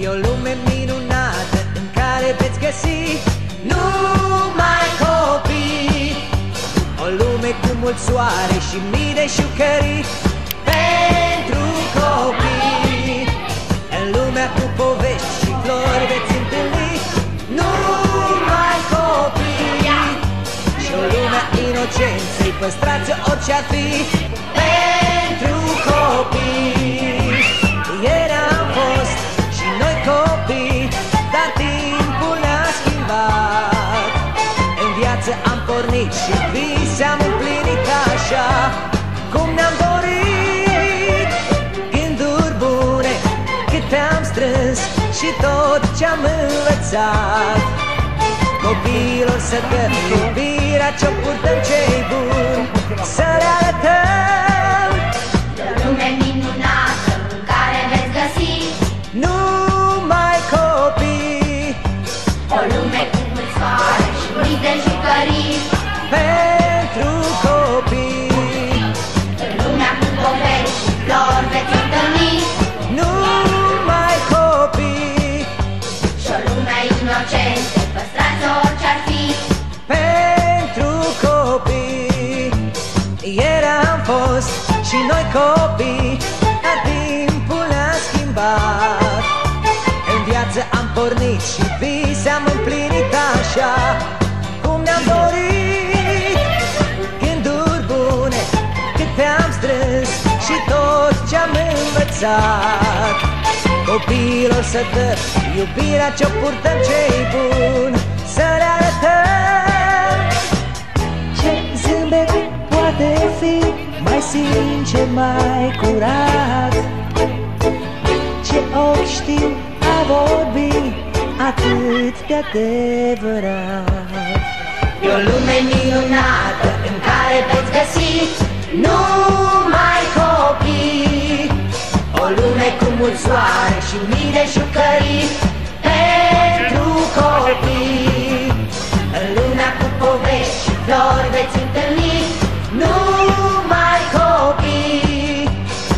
E o lume minunată în care veți găsi numai copii. O lume cu mult soare și mii de șucării pentru copii. În lumea cu povești și flori veți întâlni numai copii. Și o lumea inocenței păstrați-o orice-ar fi pentru copii. Ieri am fost și noi copii, dar timpul ne-a schimbat. În viață am pornit și vise am împlinit așa cum ne-am dorit. Gânduri bune câte am strâns și tot ce-am învățat. Copiilor să dăm iubirea ce-o purtăm cei buni, să le arătăm lume minunată în care veți găsi numai copii. o lume cu mult soare și mii de jucării pentru copii. în lumea cu povești și flori veți întâlni Numai copii. și o lume inocentă păstrați orice-ar fi Pentru copii. Ieri am fost și noi copii, dar timpul ne-a schimbat. În viață am pornit și vise am împlinit așa cum ne-am dorit. Gânduri bune câte am strâns și tot ce-am învățat. Copiilor să dăm iubirea ce-o purtăm cei buni, să le arătăm ce zâmbet poate fi mai sincer, mai curat. Ce ochi știu a vorbi atât de adevărat. e o lume minunată în care veți găsi numai copii. O lume cu mult soare și mii de jucării pentru copii. În lumea cu povești și flori veți întâlni numai copii.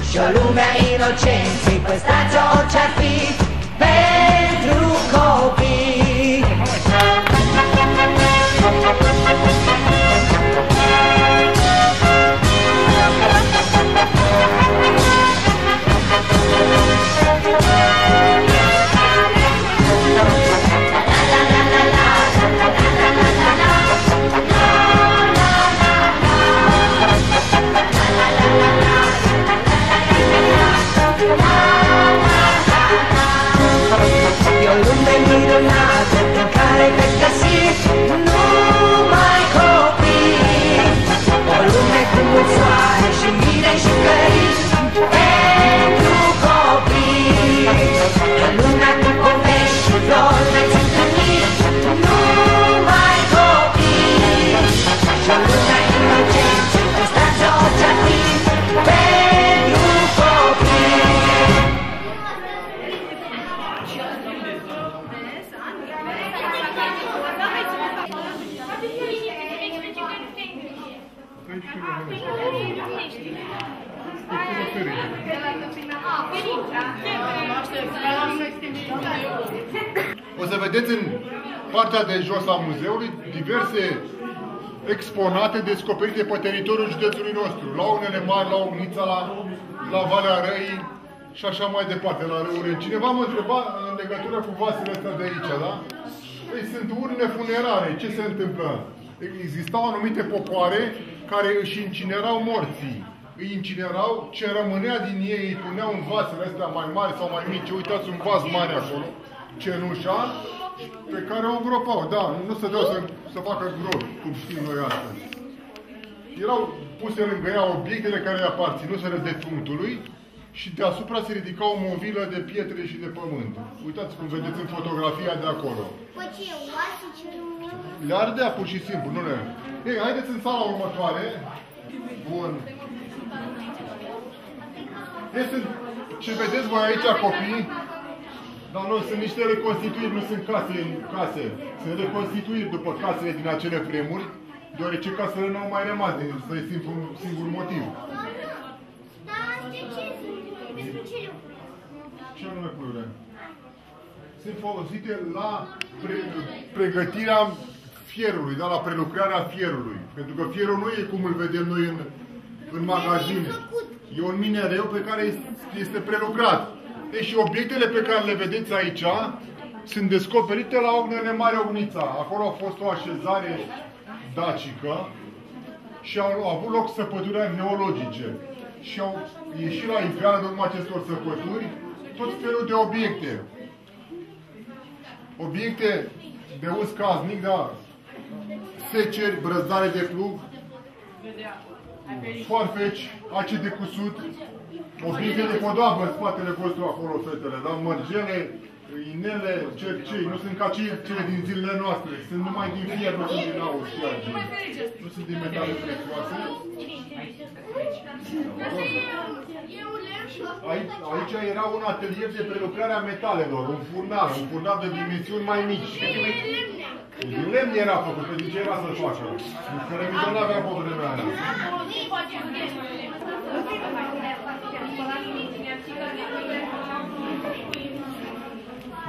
Și o lumea inocenței păstrați orice-ar fi pentru copii. E o lume minunată în care veți găsi numai copii. O lume cu mult soare și mii de jucării pentru copii. În lumea cu povești și flori veți întâlni numai copii. Și o lumea inocență păstrați orice-ar fi pentru copii. O să vedeți în partea de jos a muzeului diverse exponate descoperite pe teritoriul județului nostru. La unele mari, la Ognița, la Valea Răii și așa mai departe, la Râuri. Cineva mă întreba în legătură cu vasele astea de aici, da? Ei, sunt urne funerare. Ce se întâmplă? Existau anumite popoare care își incinerau morții. Îi incinerau, ce rămânea din ei, îi puneau în vasele astea mai mari sau mai mici. Uitați un vas mare acolo, cenușa, pe care o îngropau. Da, nu se deau să facă gropi, cum știm noi astăzi. Erau puse lângă ea obiectele care îi aparținuseră defunctului și deasupra se ridica o movilă de pietre și de pământ. Uitați cum vedeți în fotografia de acolo. Păi ce, oase ce rămân? Le ardea pur și simplu, nu le... Ei, haideți în sala următoare. Bun. Ei, sunt... Ce vedeți voi aici, copii? Dar nu, sunt niște reconstituiri, nu sunt case. Sunt reconstituiri după casele din acele vremuri, deoarece casele nu au mai rămas, să e singur motiv. Dar de ce? Despre ce lucruri? Ce anume lucruri? sunt folosite la pregătirea fierului, da? La prelucrarea fierului. Pentru că fierul nu e cum îl vedem noi în magazin. E un minereu pe care este prelucrat. Deci obiectele pe care le vedeți aici sunt descoperite la Ognele Mare Ognița. Acolo a fost o așezare dacică și au avut loc săpături neologice. Și au ieșit la iveală în urma acestor săpături tot felul de obiecte. Obiecte de uz casnic, da? Seceri, brăzdare de plug, foarfeci, ace de cusut, obiecte de podoabă în spatele vostru acolo, fetele, da? Mărgele, inele, cercei, nu sunt ca cele din zilele noastre, sunt numai din fier, nu sunt din aur și argint. Nu sunt din metale prețioase. Aici era un atelier de prelucrare a metalelor, un furnar de dimensiuni mai mici. Din lemn era făcut, de ce era să-l facă? Cărămidă nu avea pe vremea aia.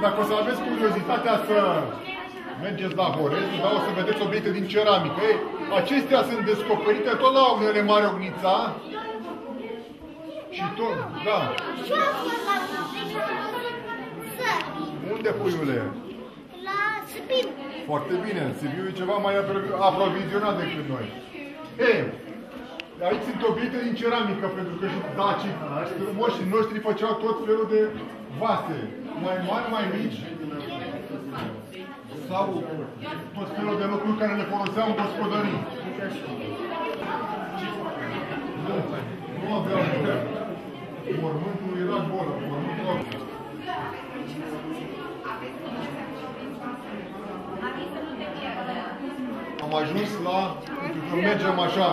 Dacă o să aveți curiozitatea să mergeți la Horez, da, o să vedeți obiecte din ceramică. Ei, acestea sunt descoperite tot la Ognele Mare Ognița. Și tot, da. Unde, puiule? La Sibiu. Foarte bine. Sibiu e ceva mai aprovizionat decât noi. Ei, aici sunt obiecte din ceramică, pentru că și dacii, strămoșii noștri făceau tot felul de vase. Mai mari, mai mici. Sau tot felul de lucruri care le foloseau în gospodării. Nu aveau mormântul era golă. Am ajuns la, pentru că mergem așa,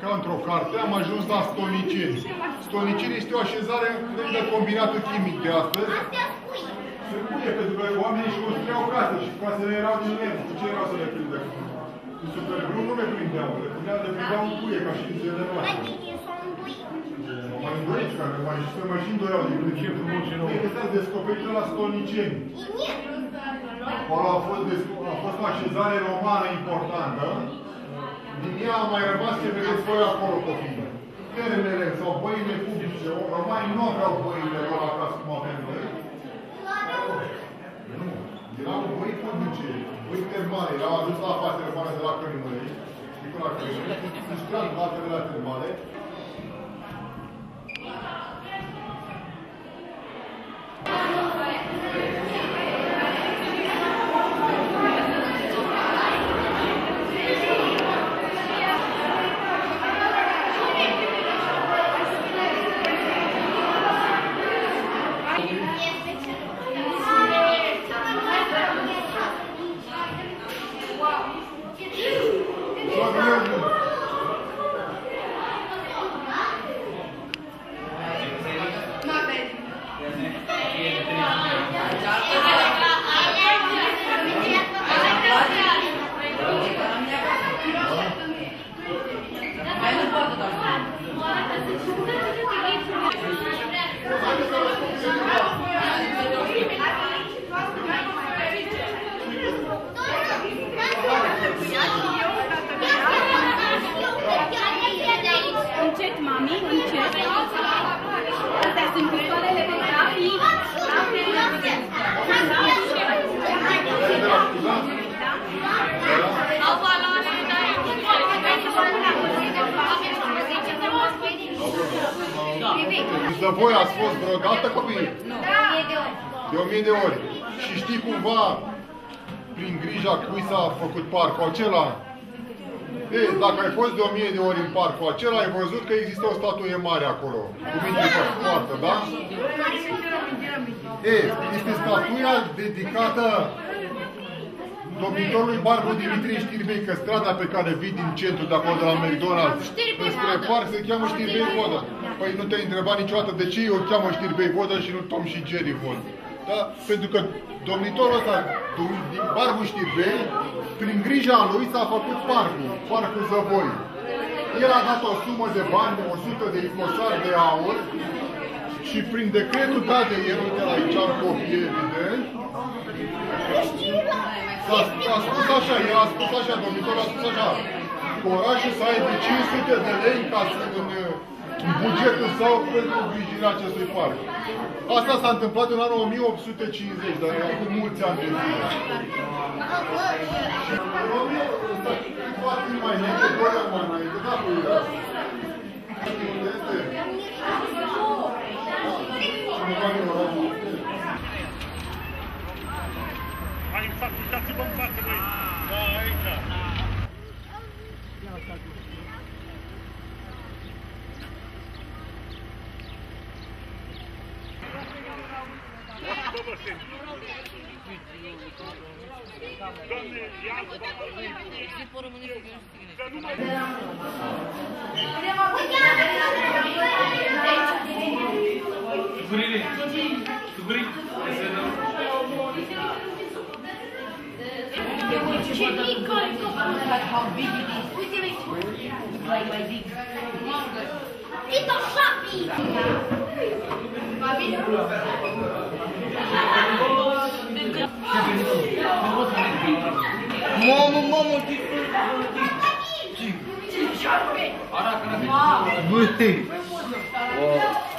ca într-o carte, am ajuns la Stolniceni. Stolniceni este o așezare de combinată chimic de astăzi. Se puie, pentru că oamenii își construiau case și casele erau din lemn. Cu ce erau să le prindă? Cu superglue nu le prindeau, le prindeau în cuie, ca și în zilele noastre. Mai îndoiți, care mai și îndoiau din când ce frumos și nou. Este descoperită la Stolniceni. Acolo a fost o așezare romană importantă. Din ea a mai rămas ce vedeți voi acolo, copii. Termele sau băile publice. Romanii nu aveau băile lor acasă cum avem noi. Nu. Erau băi publice, băi termale. Erau adus la apa termală de la Cărimări. Știi la Cărimări? Sunt strâns apele la termale. Încet, mami, încet. Astea sunt pistoalele de grafii. Au valoare, Și voi ați fost vreodată copii? De 1000 de ori. Și știi cumva, prin grija cui s-a făcut parcul acela? Ei, dacă ai fost de 1000 de ori în parcul acela, ai văzut că există o statuie mare acolo, cu minte foarte, da? Ei, este statuia dedicată domnitorului Barbu Dimitrie Știrbei, că strada pe care vii din centru, de acolo, de la McDonald's, spre parc, se cheamă Știrbei Vodă. Păi nu te-ai întrebat niciodată de ce o cheamă Știrbei Vodă și nu Tom și Jerry Vodă. Da? Pentru că domnitorul ăsta, Barbu Știrbei, prin grija lui s-a făcut parcul Zăvoi. El a dat o sumă de bani, 100 de ifosari de aur, Și prin decretul dat de el, uite la aici, în copie, evident, a spus așa, el a spus așa, domnitorul a spus așa, că orașul să aibă 500 de lei în bugetul sau pentru îngrijirea acestui parc. Asta s-a întâmplat în anul 1850, dar e acum mulți ani de zile. Și în 1850 mai înainte, 2 ani mai înainte, da, cu el. Unde este? Hai în față, uitați-vă în față, băi! Da, aici! Doamne, ia-ți Ce mic, how big it is. Uite-mi, mai big. Tito Shoppy! Mamă, băi!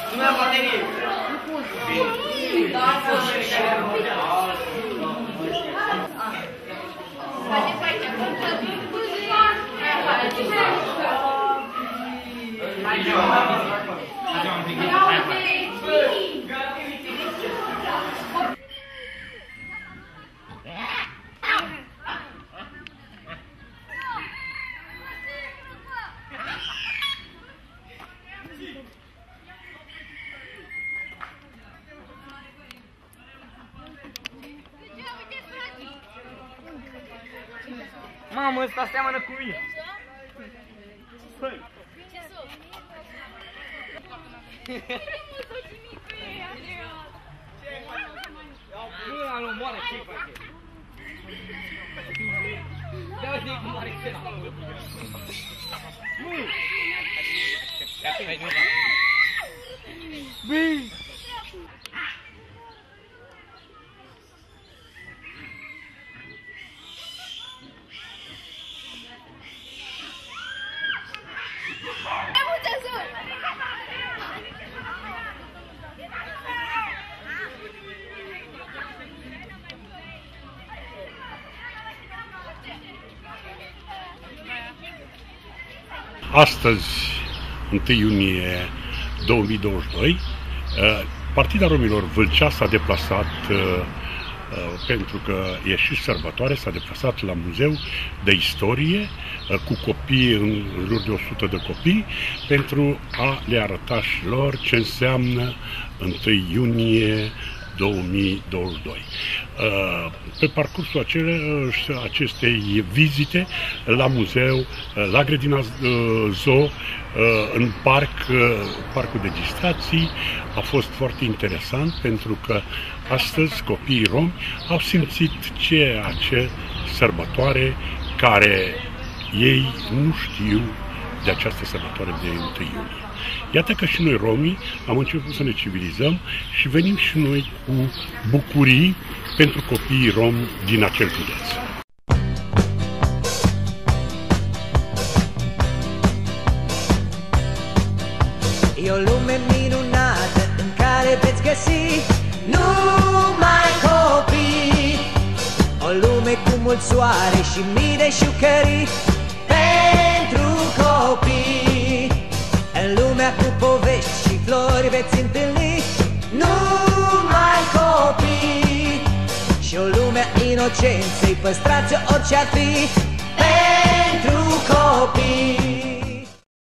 Nu mi-am baterie! Mamă, ăsta seamănă cu mine! Nu am omoară, ce-i face? Da, uite cum are cena! Băi! Astăzi, 1 iunie 2022, Partida Romilor Vâlcea s-a deplasat, pentru că e și sărbătoare, s-a deplasat la Muzeul de Istorie cu copii, în jur de 100 de copii, pentru a le arăta și lor ce înseamnă 1 iunie 2022. Pe parcursul acestei vizite la muzeu, la grădina zoo, în parcul de distracții, a fost foarte interesant pentru că astăzi copiii romi au simțit ceea ce sărbătoare care ei nu știu de această sărbătoare de 1 iunie. Iată că și noi romii am început să ne civilizăm și venim și noi cu bucurii pentru copiii romi din acel județ. E o lume minunată în care veți găsi numai copii. O lume cu mult soare și mii de șucării pentru copii. În lumea cu povești și flori veți întâlni numai copii. Și o lume a inocenței, păstrați-o orice ar fi pentru copii.